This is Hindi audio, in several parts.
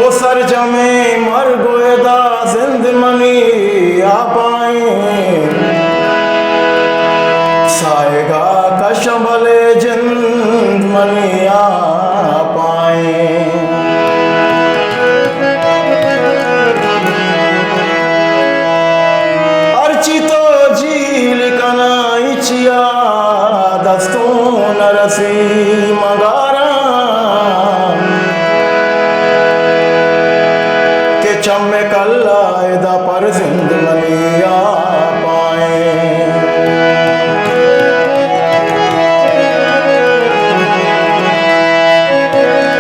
वो सर जमे मर गोएदा जिंद मनी आ पाए साएगा कशमले जिंद मनी आ पाए अर्चितो झील कना इचिया दस्तों नरसी मगारा के चम्मे कल्ला एदा पर जिंद मनी आ पाए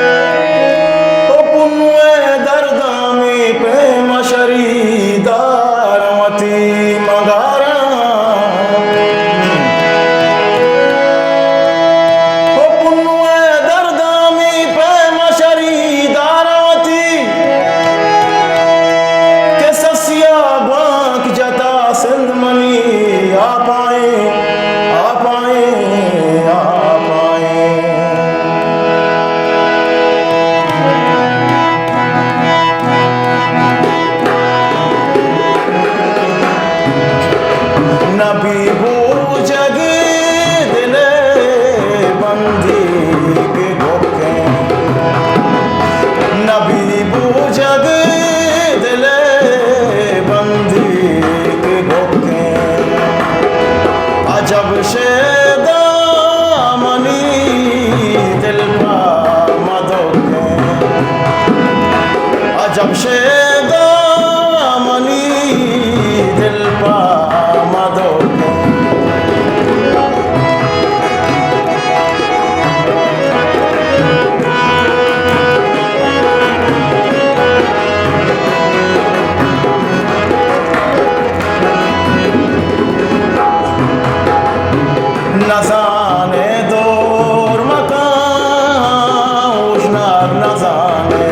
तो पुन्वे दर्दा में प्रेम शरीदारमती मगारा तो पुन्वे दर्दा में प्रेम शरीदारमती के ससिया बांक जता सिंध मनी आ पाए आ पाए आ पाए नबी वो जगे दिले बंदी के धोखे नबी वो जगे दिले बंदी के धोखे अजब से दामनी दिल पा मधोखे अजब से दामनी दिल पा मधोखे न जाने दूर मकान उजनार न जाने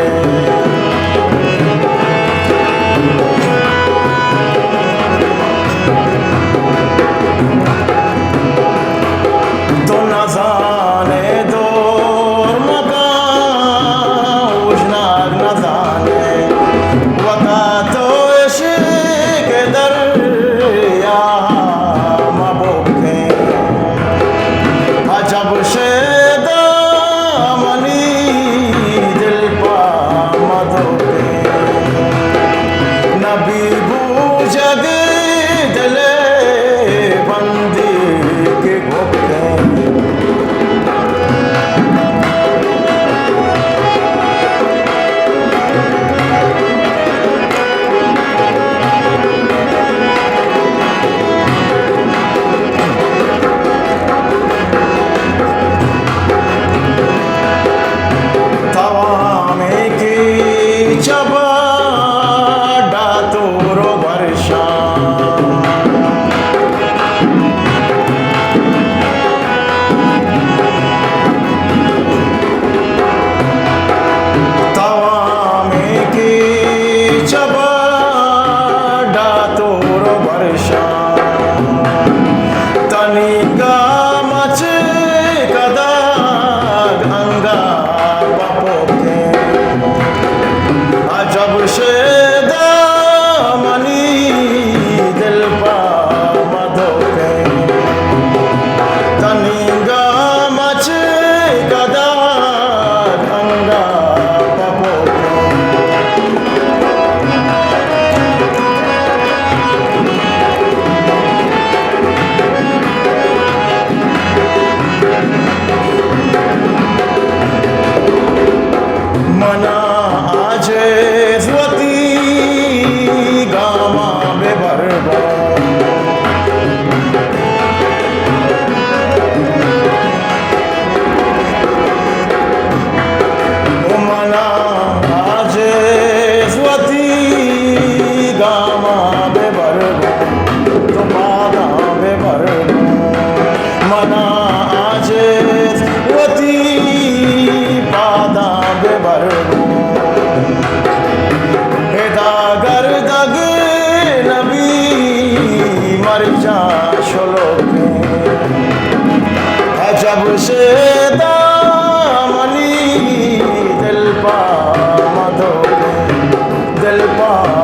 तो न जाने दूर मकान उजनार न जाने वका तो इश्क दरिया मबोके अजब से दामनी दिल पा मधोके नबी बूझग दिले बंदी के घोखे तवामे की चबा डातोरो वर्षा तवामे की चबा डातोरो वर्षा तनिका मच कदा गंगा बपोके अजब से दामनी दिल पा मधोके तनिगा मच कदा गंगा बपोके मना आजे स्वती गामा बेबरबा ओ मना आजे स्वती गामा बेबरबा तो पादा बेबरबा मना आजे स्वती पादा बेबरबा हेदा गर्दग नबी मर जा शोलोके अजब से दामनी दिल पा मधोके पाए।